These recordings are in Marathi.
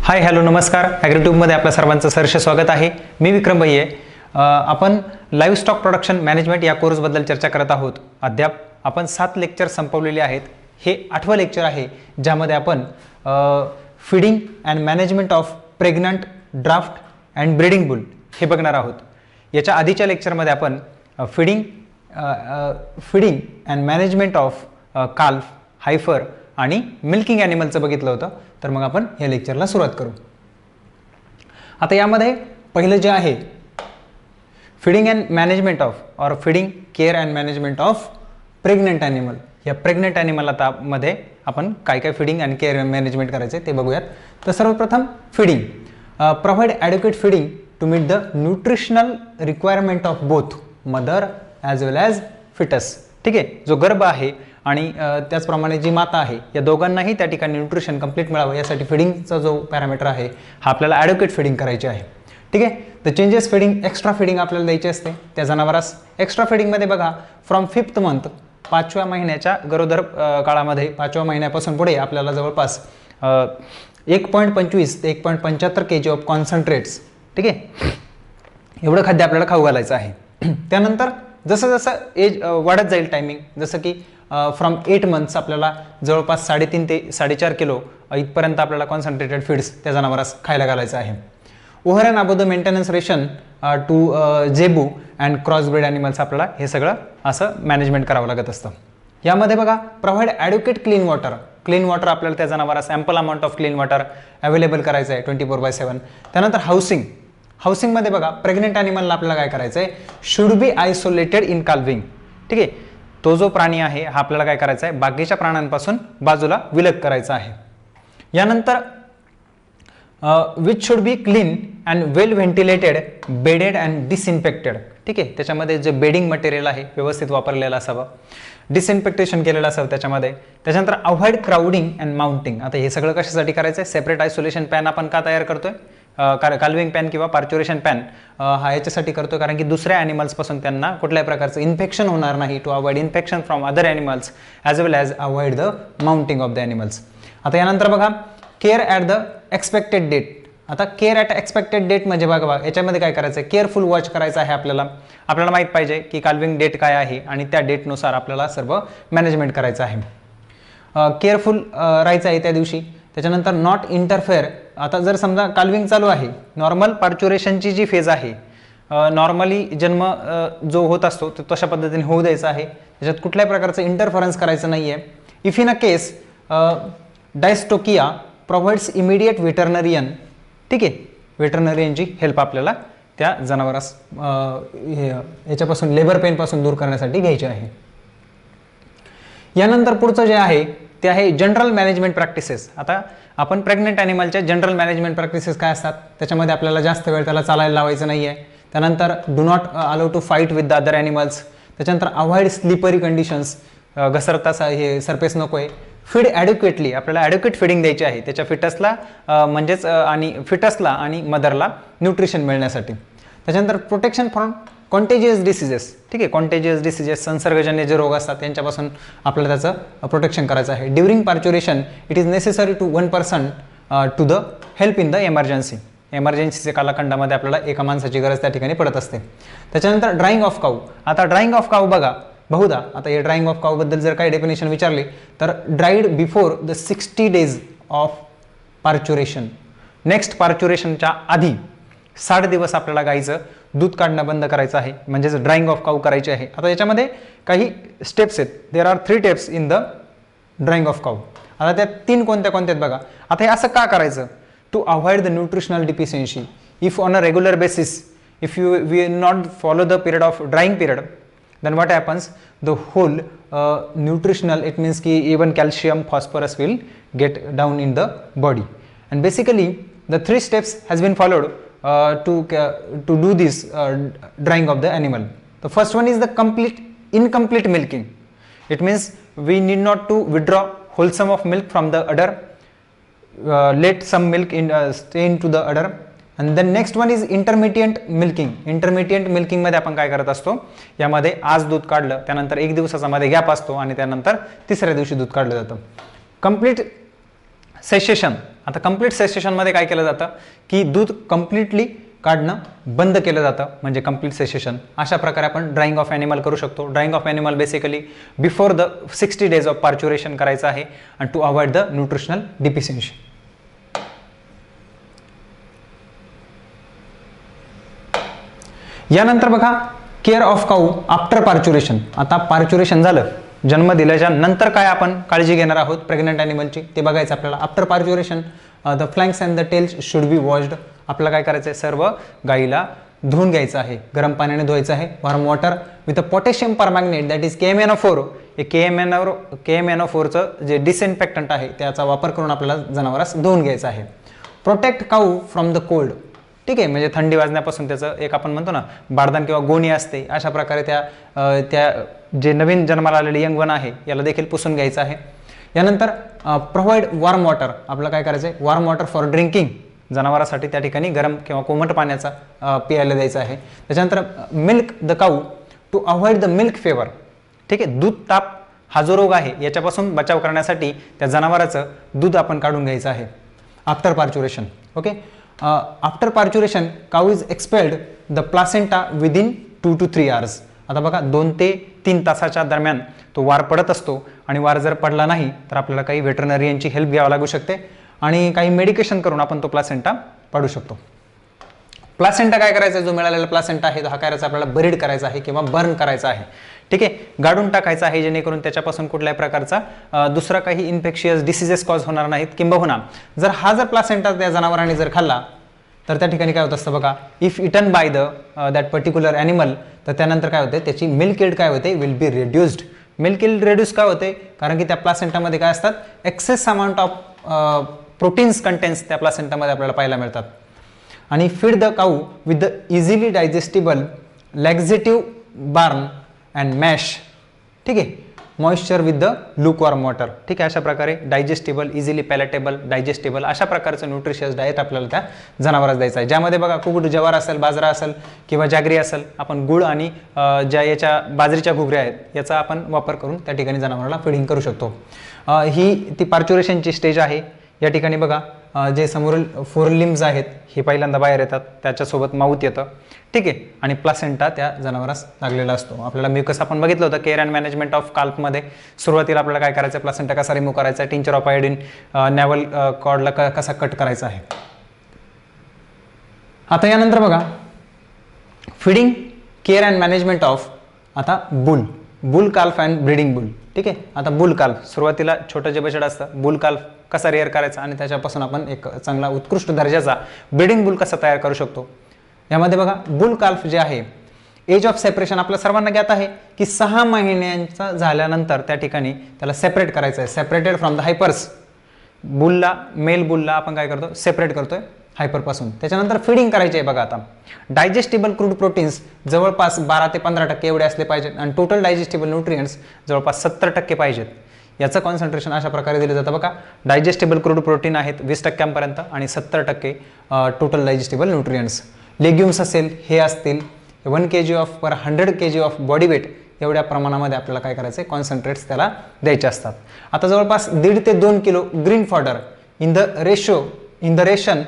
हाय हॅलो नमस्कार. ॲग्रीट्यूबमध्ये आपल्या सर्वांचं सहर्ष स्वागत आहे. मी विक्रम भैये. आपण लाईव्ह स्टॉक प्रोडक्शन मॅनेजमेंट या कोर्सबद्दल चर्चा करत आहोत. अद्याप आपण 7 लेक्चर संपवलेले आहेत. हे 8वं लेक्चर आहे ज्यामध्ये आपण feeding and management of pregnant draft and breeding bull हे बघणार आहोत. याच्या आधीच्या लेक्चरमध्ये आपण feeding and management of calf, heifer आणि मिल्किंग ॲनिमलचं बघितलं होतं. तर मग आपण या लेक्चरला सुरुवात करू. आता यामध्ये पहिलं जे आहे feeding and management of or feeding care and management of pregnant animal. या प्रेग्नंट ॲनिमल आता मध्ये आपण काय काय फीडिंग अँड केअर मॅनेजमेंट करायचे ते बघूयात. तर सर्वप्रथम feeding. Provide adequate feeding to meet the nutritional requirement of both mother as well as foetus. ठीक आहे, जो गर्भ आहे आणि त्याचप्रमाणे जी माता आहे या दोघांनाही त्या ठिकाणी न्यूट्रिशन कंप्लीट मिळावं यासाठी फिडिंगचा जो पॅरामीटर आहे हा आपल्याला ॲड्युकेट फिडिंग करायची आहे. ठीक आहे. The changes feeding, extra feeding आपल्याला द्यायची असते त्या जनावरास. एक्स्ट्रा फिडिंगमध्ये बघा फ्रॉम 5th मंथ 5व्या महिन्याच्या गरोदर काळामध्ये 5व्या महिन्यापासून पुढे आपल्याला जवळपास 1.25 ते 1.75 kg ऑफ कॉन्सन्ट्रेट्स, ठीक आहे, एवढं खाद्य आपल्याला खाऊ घालायचं आहे. त्यानंतर जसं जसं एज वाढत जाईल टायमिंग, जसं की फ्रॉम 8 मंथ्स आपल्याला जवळपास 3.5 ते 4.5 किलो इथपर्यंत आपल्याला कॉन्सन्ट्रेटेड फीड्स त्या जनावरास खायला घालायचं आहे. Over and above the maintenance ration to zebu and cross breed animals आपल्याला हे सगळं असं मॅनेजमेंट करावं लागत असतं. यामध्ये बघा provide adequate clean water. Clean water आपल्याला त्या जनावरास ample amount of clean water available करायचं आहे 24/7. त्यानंतर हाऊसिंग. हाऊसिंगमध्ये बघा प्रेग्नेंट ॲनिमलला आपल्याला काय करायचं आहे, should be isolated in calving. ठीक आहे, तो जो प्राणी आहे हा आपल्याला काय करायचा आहे, बाकीच्या प्राण्यांपासून बाजूला विलग करायचा आहे. यानंतर which should be clean and well ventilated, bedded and disinfected. ठीक आहे, त्याच्यामध्ये जे बेडिंग मटेरियल आहे व्यवस्थित वापरलेलं असावं, डिसइन्फेक्टेशन केलेलं असावं त्याच्यामध्ये. त्याच्यानंतर अवॉइड क्राउडिंग अँड माउंटिंग. आता हे सगळं कशासाठी करायचं आहे, सेपरेट आयसोलेशन पॅन आपण का तयार करतोय, काल्विंग पॅन किंवा पार्च्युरेशन पॅन हा याच्यासाठी करतो कारण की दुसऱ्या ॲनिमल्सपासून त्यांना कुठल्याही प्रकारचं इन्फेक्शन होणार नाही, to avoid infection from other animals as well as avoid the mounting of the animals. आता यानंतर बघा care at the expected date. आता केअर ॲट एक्सपेक्टेड डेट म्हणजे बघा याच्यामध्ये काय करायचं आहे, केअरफुल वॉच करायचं आहे आपल्याला. आपल्याला माहीत पाहिजे की काल्विंग डेट काय आहे आणि त्या डेटनुसार आपल्याला सर्व मॅनेजमेंट करायचं आहे. केअरफुल राहायचं आहे त्या दिवशी. त्याच्यानंतर नॉट इंटरफेअर. आता जर समजा काल्विंग चालू आहे, नॉर्मल पार्च्युरेशनची जी फेज आहे, नॉर्मली जन्म जो होत असतो तो तशा पद्धतीने होऊ द्यायचा आहे, त्याच्यात कुठल्याही प्रकारचं इंटरफरन्स करायचं नाही आहे. If in a case dystocia provides immediate veterinarian. ठीक आहे, व्हेटरनरियनची हेल्प आपल्याला त्या जनावरास याच्यापासून लेबर पेनपासून दूर करण्यासाठी घ्यायची आहे. यानंतर पुढचं जे आहे ते आहे जनरल मॅनेजमेंट प्रॅक्टिसेस. आता आपण प्रेग्नेंट ॲनिमलच्या जनरल मॅनेजमेंट प्रॅक्टिसेस काय असतात, त्याच्यामध्ये आपल्याला जास्त वेळ त्याला चालायला लावायचं नाही आहे. त्यानंतर do not allow to fight with the other animals. त्याच्यानंतर अवॉइड स्लिपरी कंडिशन्स, घसरता हे सरफेस नको आहे. Feed adequately. आपल्याला ॲड्युकेट फिडिंग द्यायची आहे त्याच्या फिटसला म्हणजेच आणि फिटसला आणि मदरला न्यूट्रिशन मिळण्यासाठी. त्याच्यानंतर प्रोटेक्शन फ्रॉम कॉन्टेजियस डिसीजेस. ठीक आहे, कॉन्टेजियस डिसीजेस संसर्गजन्य जे रोग असतात त्यांच्यापासून आपल्याला त्याचं प्रोटेक्शन करायचं आहे. During parturition it is necessary to 1 person to the help in the emergency. एमर्जन्सीच्या कालखंडामध्ये आपल्याला एका माणसाची गरज त्या ठिकाणी पडत असते. त्याच्यानंतर ड्राईंग ऑफ काऊ. आता ड्राईंग ऑफ काऊ बघा बहुधा आता हे ड्राईंग ऑफ काऊ बद्दल जर काही डेफिनेशन विचारली तर dried before the 60 days of parturition. Next पार्च्युरेशनच्या आधी 60 दिवस आपल्याला गाईचं दूध काढणं बंद करायचं आहे, म्हणजेच ड्राईंग ऑफ काऊ करायची आहे. आता याच्यामध्ये काही स्टेप्स आहेत. There are 3 steps in the drying of cow. आता त्या 3 कोणत्या कोणत्या आहेत बघा. आता हे असं का करायचं, to avoid the nutritional deficiency. If on a regular basis if you will not follow the period of drying period then what happens, the whole nutritional, it means ki even calcium, phosphorus will get down in the body. And basically the 3 steps has been followed to do this drying of the animal. The first one is the incomplete milking. It means we need not to withdraw wholesome of milk from the udder, let some milk stay into the udder. आणि then next one is intermediate milking. Intermediate मिल्किंगमध्ये आपण काय करत असतो, यामध्ये आज दूध काढलं त्यानंतर 1 दिवसाचा मध्ये गॅप असतो आणि त्यानंतर तिसऱ्या दिवशी दूध काढलं जातं. Complete cessation. आता कंप्लीट सेसेशनमध्ये काय केलं जातं की दूध कम्प्लिटली काढणं बंद केलं जातं, म्हणजे कंप्लीट सेसेशन. अशा प्रकारे आपण ड्राईंग ऑफ ॲनिमल करू शकतो. Drying of animal basically before the 60 days of parturition करायचं आहे आणि to avoid the nutritional deficiency. यानंतर बघा care of cow after parturition. आता पार्च्युरेशन झालं, जन्म दिल्याच्या नंतर काय आपण काळजी घेणार आहोत प्रेग्नंट ॲनिमलची ते बघायचं आपल्याला. After parturition the flanks and the tails should be washed. आपल्याला काय करायचं आहे, सर्व गाईला धुवून घ्यायचं आहे, गरम पाण्याने धुवायचं आहे. Warm water with a potassium permanganate that is KMNO4. हे KMNO4चं जे डिसइन्फेक्टंट आहे त्याचा वापर करून आपल्याला जनावरास धुवून घ्यायचं आहे. Protect cow from the cold. ठीक आहे, म्हणजे थंडी वाजण्यापासून त्याचं एक आपण म्हणतो ना बारदान किंवा गोणी असते, अशा प्रकारे त्या जे नवीन जन्माला आलेले यंगवन आहे याला देखील पुसून घ्यायचं आहे. यानंतर प्रोव्हाइड वॉर्म वॉटर. आपलं काय करायचं आहे, वॉर्म वॉटर फॉर ड्रिंकिंग. जनावरासाठी त्या ठिकाणी गरम किंवा कोमट पाण्याचा पियायला द्यायचं आहे. त्याच्यानंतर milk the cow to avoid the milk fever. ठीक आहे, दूध ताप हा जो रोग आहे याच्यापासून बचाव करण्यासाठी त्या जनावराचं दूध आपण काढून घ्यायचं आहे after parturition. Okay, after parturition cow is expelled the placenta within 2 to 3 hours. आता बघा 2 ते 3 तासाच्या दरम्यान तो वार पडत असतो आणि वार जर पडला नाही तर आपल्याला काही वेटरनरियनची हेल्प घ्यावी लागू शकते आणि काही मेडिकेशन करून आपण तो प्लासेंटा पाडू शकतो. प्लासेंटा काय करायचा, जो मिळालेला प्लासेंटा आहे हा करायचा आपल्याला बरीड करायचा आहे किंवा बर्न करायचा आहे. ठीक आहे, गाडून टाकायचा आहे जेणेकरून त्याच्यापासून कुठल्याही प्रकारचा दुसरा काही इन्फेक्शियस डिसीजेस कॉज होणार नाहीत. किंबहुना जर हा जर प्लासेंटा त्या जनावरांनी जर खाल्ला तर त्या ठिकाणी काय होत असतं बघा, if eaten by that particular animal, तर त्यानंतर काय होते त्याची मिल्क यील्ड काय होते, will be reduced. Milk yield reduce काय होते, कारण की त्या प्लासेंटामध्ये काय असतात, excess amount of proteins contents त्या प्लासेंटामध्ये आपल्याला पाहायला मिळतात. आणि feed the cow with the easily digestible laxative bran and mash. ठीक आहे, moisture with the lukewarm water. ठीक आहे, अशा प्रकारे डायजेस्टिबल, इझिली पॅलेटेबल, डायजेस्टिबल अशा प्रकारचं न्यूट्रिशियस डाएट आपल्याला त्या जनावरास द्यायचं आहे, ज्यामध्ये बघा कुकुट ज्वार असेल, बाजरा असेल किंवा जागरी असेल, आपण गुळ आणि ज्या याच्या बाजरीच्या घुगऱ्या आहेत याचा आपण वापर करून त्या ठिकाणी जनावराला फीडिंग करू शकतो. ही ती पार्च्युरेशनची स्टेज आहे. या ठिकाणी बघा जे समोरील 4 limbs आहेत हे पहिल्यांदा बाहेर येतात, त्याच्यासोबत माऊथ येतं. ठीक आहे, आणि प्लासेंटा त्या जनावरास लागलेला असतो. आपल्याला म्युकस आपण बघितलं होतं केअर अँड मॅनेजमेंट ऑफ काल्पमध्ये. सुरुवातीला आपल्याला काय करायचं, प्लासेंटा कसा रिमूव्ह करायचा, टिंचर ऑफ आयोडीन नॅव्हल कॉर्डला कसा कट करायचा आहे. आता यानंतर बघा feeding care and management of आता bull calf and breeding bull. ठीक आहे, आता बुल काल्फ सुरुवातीला छोटं जे बछड असतं, बुल काल्फ कसा रेअर करायचा आणि त्याच्यापासून आपण एक चांगला उत्कृष्ट दर्जाचा ब्रीडिंग बुल कसा तयार करू शकतो. यामध्ये बघा बुल काल्फ जे आहे, एज ऑफ सेपरेशन आपल्या सर्वांना ज्ञात आहे की 6 महिन्यांचा झाल्यानंतर त्या ठिकाणी त्याला सेपरेट करायचं आहे, सेपरेटेड फ्रॉम द हायपर्स. बुलला, मेल बुलला आपण काय करतो, सेपरेट करतोय हायपरपासून. त्याच्यानंतर फिडिंग करायची आहे बघा. आता डायजेस्टिबल क्रूड प्रोटीन्स जवळपास 12 ते 15% एवढे असले पाहिजेत आणि टोटल डायजेस्टिबल न्यूट्रियंट्स जवळपास 70% पाहिजेत. याचं कॉन्सन्ट्रेशन अशा प्रकारे दिलं जातं बघा. डायजेस्टिबल क्रूड प्रोटीन आहेत 20% आणि 70% टोटल डायजेस्टिबल न्यूट्रियंट्स. लेग्युम्स असेल, हे असतील 1 kg of per 100 kg of body weight एवढ्या प्रमाणामध्ये आपल्याला काय करायचं आहे, कॉन्सन्ट्रेट्स त्याला द्यायचे असतात. आता जवळपास 1.5 ते 2 kilo green fodder in the ration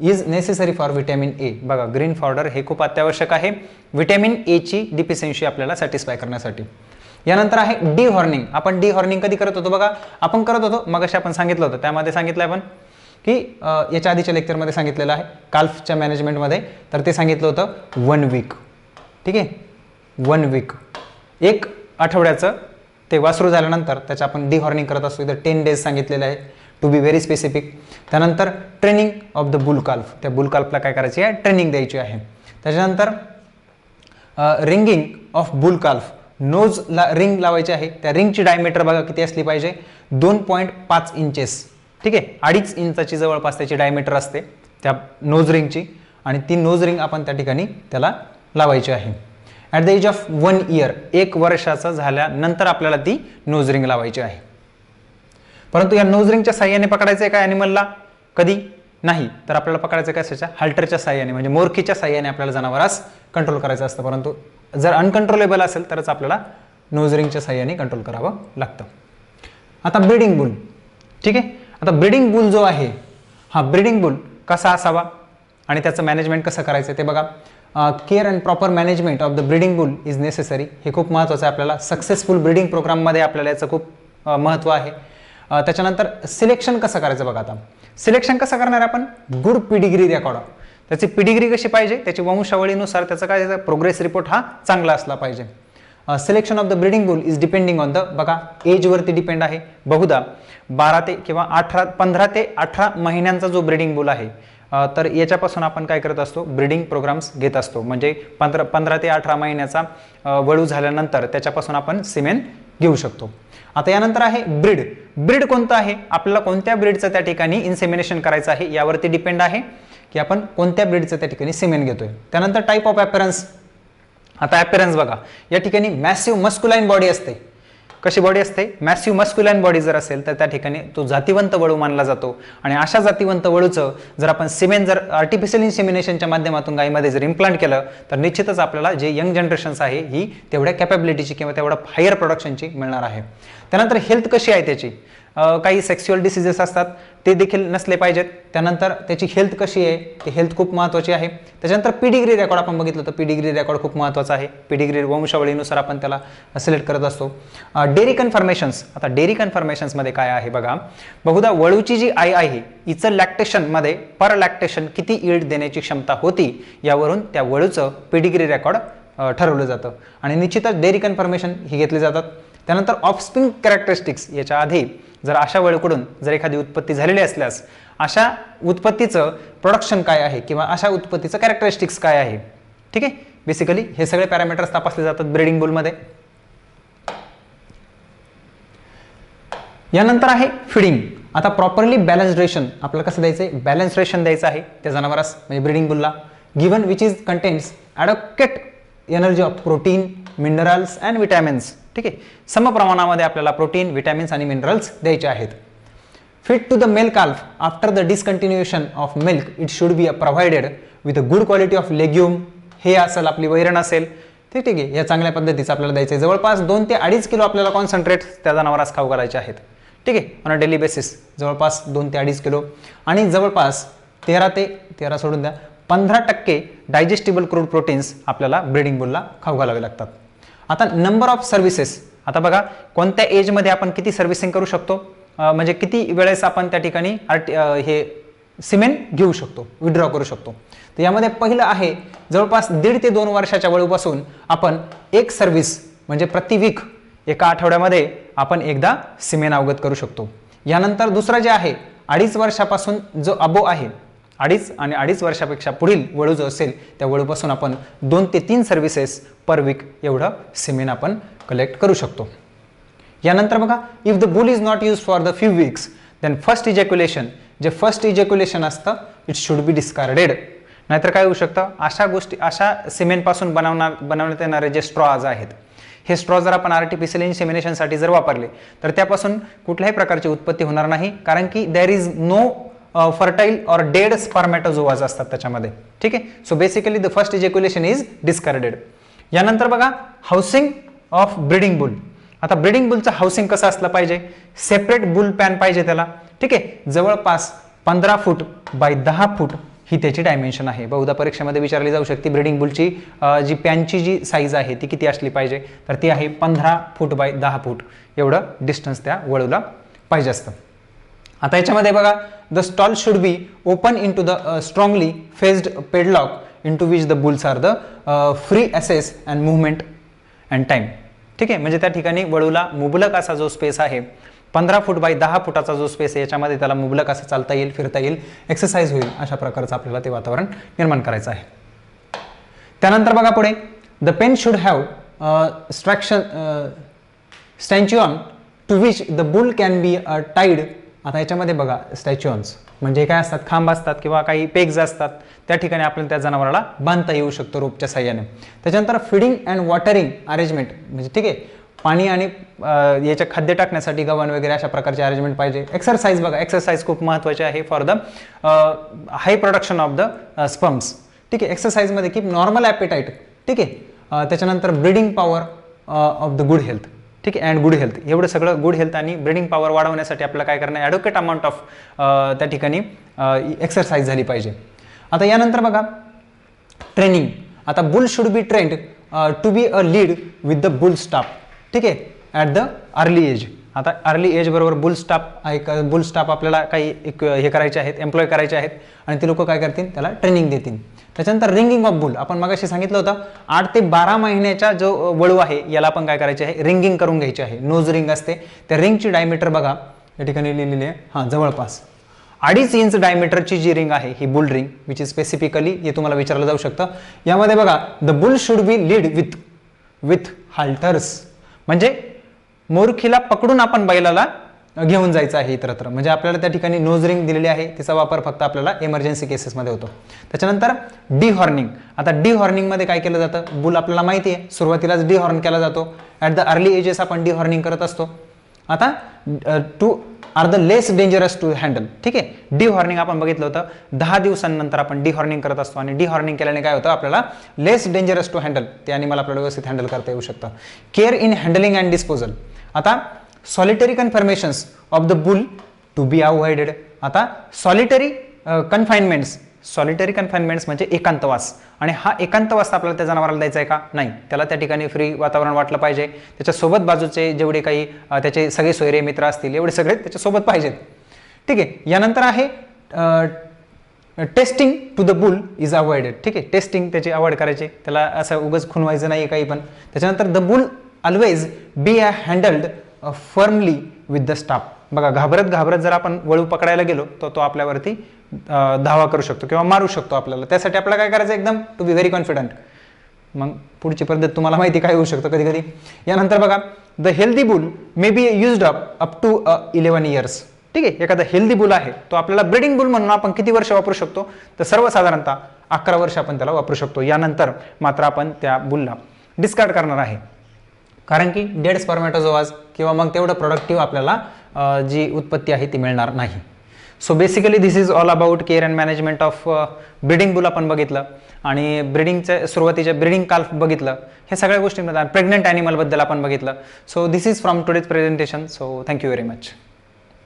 is necessary for vitamin A. बघा ग्रीन फॉडर हे खूप अत्यावश्यक आहे व्हिटॅमिन ए ची डिफिशियन्सी आपल्याला सॅटिस्फाय करण्यासाठी. यानंतर आहे डी हॉर्निंग. आपण डी हॉर्निंग कधी करत होतो बघा, आपण करत होतो मगाशी आपण सांगितलं होतं, त्यामध्ये सांगितलं आपण की याच्या आधीच्या लेक्चरमध्ये सांगितलेलं आहे काल्फच्या मॅनेजमेंटमध्ये, तर ते सांगितलं होतं 1 वीक. ठीक आहे, 1 वीक, 1 आठवड्याचं ते वासरू झाल्यानंतर त्याचं आपण डी हॉर्निंग करत असतो. इथं 10 days सांगितलेलं आहे टू बी व्हेरी स्पेसिफिक. त्यानंतर ट्रेनिंग ऑफ द बुल काल्फ, त्या बुल काल्फला काय करायची आहे, ट्रेनिंग द्यायची आहे. त्याच्यानंतर रिंगिंग ऑफ बुल काल्फ, नोजला रिंग लावायची आहे. त्या रिंगची डायमीटर बघा किती असली पाहिजे, 2.5 इंचेस. ठीक आहे, 2.5 इंचाची जवळपास त्याची डायमीटर असते त्या नोज रिंगची आणि ती नोज रिंग आपण त्या ठिकाणी त्याला लावायची आहे. At the age of 1 year, 1 वर्षाचा झाल्यानंतर आपल्याला ती नोज रिंग लावायची आहे. परंतु या नोज रिंगच्या साह्याने पकडायचं आहे का ॲनिमलला, कधी नाही, तर आपल्याला पकडायचं काय असायच्या हाल्टरच्या साह्याने, म्हणजे मोरखीच्या साह्याने आपल्याला जनावरास कंट्रोल करायचं असतं. परंतु जर अनकंट्रोलेबल असेल तरच आपल्याला नोज रिंगच्या साह्याने कंट्रोल करावं लागतं. आता ब्रीडिंग बुल. ठीक आहे, आता ब्रीडिंग बुल जो आहे, हा ब्रीडिंग बुल कसा असावा आणि त्याचं मॅनेजमेंट कसं करायचं ते बघा. Care and proper management of the breeding boule is necessary. हे खूप महत्त्वाचं आहे आपल्याला. सक्सेसफुल ब्रीडिंग प्रोग्राममध्ये आपल्याला याचं खूप महत्त्व आहे. त्याच्यानंतर सिलेक्शन कसं करायचं बघा. आता सिलेक्शन कसं करणार आपण, गुड पिडिग्री रेकॉर्ड. त्याची पिडिग्री कशी पाहिजे, त्याची वंशावळीनुसार त्याचा काय प्रोग्रेस रिपोर्ट हा चांगला असला पाहिजे. Selection of the breeding boule is depending on the बघा एजवरती डिपेंड आहे. बहुधा 12 ते किंवा 15 ते 18 महिन्यांचा जो ब्रीडिंग बुल आहे, तर याच्यापासून आपण काय करत असतो, ब्रीडिंग प्रोग्राम्स घेत असतो. म्हणजे 15 ते 18 महिन्याचा वळू झाल्यानंतर त्याच्यापासून आपण सिमेन घेऊ शकतो. आता यानंतर आहे ब्रीड. ब्रीड कोणतं आहे, आपल्याला कोणत्या ब्रीडचं त्या ठिकाणी इन्सेमिनेशन करायचं आहे यावरती डिपेंड आहे की आपण कोणत्या ब्रीडचं त्या ठिकाणी सिमेन घेतोय. त्यानंतर टाईप ऑफ अपीअरन्स. आता अपीअरन्स बघा, या ठिकाणी मॅसिव्ह मस्क्युलाइन बॉडी असते. कशी बॉडी असते, मॅसिव्ह मस्क्युलाइन बॉडी जर असेल तर त्या ठिकाणी तो जातिवंत वळू मानला जातो. आणि अशा जातिवंत वळूचं जर आपण सिमेन जर आर्टिफिशियल इन्सेमिनेशनच्या माध्यमातून गायीमध्ये जर इम्प्लांट केलं तर निश्चितच आपल्याला जे यंग जनरेशन्स आहे ही तेवढ्या कॅपॅबिलिटीची किंवा तेवढ्या हायर प्रोडक्शनची मिळणार आहे. त्यानंतर हेल्थ कशी आहे त्याची, काही सेक्शुअल डिसीजेस असतात ते देखील नसले पाहिजेत. त्यानंतर त्याची हेल्थ कशी आहे, ती हेल्थ खूप महत्त्वाची आहे. त्याच्यानंतर पिडिग्री रेकॉर्ड आपण बघितलं तर पिडिग्री रेकॉर्ड खूप महत्त्वाचा आहे. पिडिग्री वंशावळीनुसार आपण त्याला सिलेक्ट करत असतो. Dairy confirmations. आता डेअरी कन्फर्मेशन्समध्ये काय आहे बघा, बहुधा वळूची जी आई आहे हिचं लॅक्टेशनमध्ये पर लॅक्टेशन किती ईल्ड देण्याची क्षमता होती यावरून त्या वळूचं पिडिग्री रेकॉर्ड ठरवलं जातं. आणि निश्चितच डेअरी कन्फर्मेशन ही घेतली जातात. त्यानंतर ऑफस्प्रिंग कॅरेक्टरिस्टिक्स. याच्या आधी जर अशा वळूकडून जर एखादी उत्पत्ती झालेली असल्यास अशा उत्पत्तीचं प्रोडक्शन काय आहे किंवा अशा उत्पत्तीचं कॅरेक्टरिस्टिक्स काय आहे. ठीक आहे, बेसिकली हे सगळे पॅरामीटर्स तपासले जातात ब्रीडिंग बुलमध्ये. यानंतर आहे फिडिंग. आता प्रॉपरली बॅलन्स्ड रेशन आपल्याला कसं द्यायचं आहे, बॅलन्स रेशन द्यायचं आहे त्या जनावरास म्हणजे ब्रीडिंग बुलला. Given which is contains adequate energy of protein, minerals and vitamins. ठीक आहे, समप्रमाणामध्ये आपल्याला प्रोटीन, विटॅमिन्स आणि मिनरल्स द्यायचे आहेत. Feed to the male calf after the discontinuation of milk it should be provided with a good quality of legume. हे असेल आपली वैरण असेल ते, ठीक आहे, या चांगल्या पद्धतीचं आपल्याला द्यायचं आहे. जवळपास 2 ते 2.5 किलो आपल्याला कॉन्सन्ट्रेट त्या जनावरास खाऊ घालायचे आहेत. ठीक आहे, ऑन अ डेली बेसिस जवळपास 2 ते 2.5 किलो. आणि जवळपास 13 सोडून द्या 15% डायजेस्टिबल क्रूड प्रोटीन्स आपल्याला ब्रीडिंग बुलला खाऊ घालावे लागतात. आता नंबर ऑफ सर्व्हिसेस. आता बघा कोणत्या एजमध्ये आपण किती सर्व्हिसिंग करू शकतो, म्हणजे किती वेळेस आपण त्या ठिकाणी हे सिमेन घेऊ शकतो, विड्रॉ करू शकतो. तर यामध्ये पहिलं आहे जवळपास 1.5 ते 2 वर्षाच्या वळूपासून आपण एक सर्व्हिस म्हणजे प्रति वीक एका आठवड्यामध्ये आपण एकदा सिमेन अवगत करू शकतो. यानंतर दुसरं जे आहे 2.5 वर्षापासून जो अबो आहे, 2.5 वर्षापेक्षा पुढील वळू जो असेल त्या वळूपासून आपण 2 ते 3 सर्व्हिसेस पर वीक एवढं सिमेन आपण कलेक्ट करू शकतो. यानंतर बघा if the bull is not use for the few weeks then first ejaculation, जे फर्स्ट इजॅक्युलेशन असतं इट शुड बी डिस्कार्डेड. नाहीतर काय होऊ शकतं, अशा गोष्टी अशा सिमेनपासून बनवण्यात येणारे जे स्ट्रॉज आहेत हे स्ट्रॉ जर आपण आर्टिफिशियल इन्सेमिनेशनसाठी जर वापरले तर त्यापासून कुठल्याही प्रकारची उत्पत्ती होणार नाही, कारण की देअर इज नो फर्टाईल और डेड स्पर्मॅटोझोआज असतात त्याच्यामध्ये. ठीक आहे, so basically the first ejaculation is discarded. यानंतर बघा हाऊसिंग ऑफ ब्रीडिंग बुल. आता ब्रीडिंग बुलचं हाऊसिंग कसं असलं पाहिजे, सेपरेट बुल पॅन पाहिजे त्याला. ठीक आहे, जवळपास 15 फूट बाय 10 फूट ही त्याची डायमेन्शन आहे. बहुधा परीक्षेमध्ये विचारली जाऊ शकते ब्रीडिंग बुलची जी पॅनची जी साईज आहे ती किती असली पाहिजे, तर ती आहे 15 फूट बाय 10 फूट एवढं डिस्टन्स त्या वळूला पाहिजे असतं. आता याच्यामध्ये बघा the stall should be open in to the strongly faced paddock in to which the bulls are the free access and movement and time. ठीक आहे, म्हणजे त्या ठिकाणी वळूला मुबलक असा जो स्पेस आहे 15 फूट बाय 10 फुटाचा जो स्पेस आहे याच्यामध्ये त्याला मुबलक असं चालता येईल, फिरता येईल, एक्सरसाइज होईल, अशा प्रकारचं आपल्याला ते वातावरण निर्माण करायचं आहे. त्यानंतर बघा पुढे the pen should have stanchion to which the bull can be tied. आता याच्यामध्ये बघा स्टॅच्युऑन्स म्हणजे काय असतात, खांब असतात किंवा काही पेग्ज असतात, त्या ठिकाणी आपल्याला त्या जनावराला बांधता येऊ शकतो रोपच्या साह्याने. त्याच्यानंतर फीडिंग अँड वॉटरिंग अरेंजमेंट म्हणजे ठीक आहे, पाणी आणि याच्या खाद्य टाकण्यासाठी गव्हाण वगैरे अशा प्रकारचे अरेंजमेंट पाहिजे. एक्सरसाइज बघा, एक्सरसाइज खूप महत्त्वाची आहे for the high production of the sperms. ठीक आहे, एक्सरसाइजमध्ये कीप नॉर्मल ॲपेटाईट. ठीक आहे, त्याच्यानंतर breeding power of the good health. ठीक आहे, अँड गुड हेल्थ. एवढं सगळं गुड हेल्थ आणि ब्रीडिंग पॉवर वाढवण्यासाठी आपल्याला काय करणं, ॲडोकेट अमाऊंट ऑफ त्या ठिकाणी एक्सरसाइज झाली पाहिजे. आता यानंतर बघा ट्रेनिंग. आता bull should be trained to be a lead with the bull staff. ठीक आहे, ॲट द अर्ली एज. आता अर्ली एज बरोबर बुल स्टाफ आपल्याला काही हे करायचे आहेत, एम्प्लॉय करायचे आहेत आणि ते लोक काय करतील, त्याला ट्रेनिंग देतील. त्याच्यानंतर रिंगिंग ऑफ बुल. आपण मगाशी सांगितलं होतं 8 ते 12 महिन्याचा जो वळू आहे याला आपण काय करायचे आहे, रिंगिंग करून घ्यायची आहे. नोज रिंग असते, त्या रिंगची डायमीटर बघा या ठिकाणी लिहिलेली आहे, हां जवळपास 2.5 इंच डायमीटरची जी रिंग आहे ही bull ring, which is specifically हे तुम्हाला विचारलं जाऊ शकतं. यामध्ये बघा the bull should be lead with halters, म्हणजे मोरखीला पकडून आपण बैलाला घेऊन जायचं आहे इतरत्र. म्हणजे आपल्याला त्या ठिकाणी नोज रिंग दिलेली आहे, तिचा वापर फक्त आपल्याला इमर्जन्सी केसेसमध्ये होतो. त्याच्यानंतर डी हॉर्निंग. आता डी हॉर्निंगमध्ये काय केलं जातं, बुल आपल्याला माहिती आहे सुरुवातीलाच डी हॉर्न केला जातो. ॲट द अर्ली एजेस आपण डी हॉर्निंग करत असतो. आता to are the less dangerous to handle. ठीक आहे, डी हॉर्निंग आपण बघितलं होतं 10 दिवसांनंतर आपण डी हॉर्निंग करत असतो आणि डी हॉर्निंग केल्याने काय होतं, आपल्याला लेस डेंजरस टू हँडल, ते ॲनिमल आपल्याला व्यवस्थित हँडल करता येऊ शकतं. Care in handling and disposal. आता solitary confirmations of the bull to be avoided. आता सॉलिटरी कन्फाइनमेंट्स म्हणजे एकांतवास, आणि हा एकांतवास आपल्याला त्या जनावराला द्यायचा आहे का, नाही. त्याला त्या ठिकाणी फ्री वातावरण वाटलं पाहिजे. त्याच्यासोबत बाजूचे जेवढे काही त्याचे सगळे सोयरे मित्र असतील एवढे सगळे त्याच्यासोबत पाहिजेत. ठीक आहे, यानंतर आहे testing to the bull is avoided. ठीक आहे, टेस्टिंग त्याची अवॉइड करायची, त्याला असं उगाच खुनवायचं नाही काही पण. त्याच्यानंतर the boule always be handheld firmly with the staff. बघा घाबरत जर आपण वळू पकडायला गेलो तर तो आपल्यावरती धावा करू शकतो किंवा मारू शकतो आपल्याला. त्यासाठी आपल्याला काय करायचं, एकदम टू बी व्हेरी कॉन्फिडंट. मग पुढची पद्धत तुम्हाला माहिती काय होऊ शकतं कधी कधी. यानंतर बघा the healthy bull may be used up to 11 years. ठीक आहे, एखादा हेल्दी बुल आहे तो आपल्याला ब्रीडिंग बुल म्हणून आपण किती वर्ष वापरू शकतो, तर सर्वसाधारणतः 11 वर्ष आपण त्याला वापरू शकतो. यानंतर मात्र आपण त्या बुलला डिस्कार्ड करणार आहे, कारण की डेड स्पर्मॅटोझोआज किंवा मग तेवढं प्रोडक्टिव्ह आपल्याला जी उत्पत्ती आहे ती मिळणार नाही. So basically this is all about care and management of breeding boule आपण बघितलं, आणि ब्रीडिंगच्या सुरुवातीच्या ब्रीडिंग काल्फ बघितलं. हे सगळ्या गोष्टींमध्ये प्रेग्नंट ॲनिमलबद्दल आपण बघितलं. So this is from today's presentation. So thank you very much.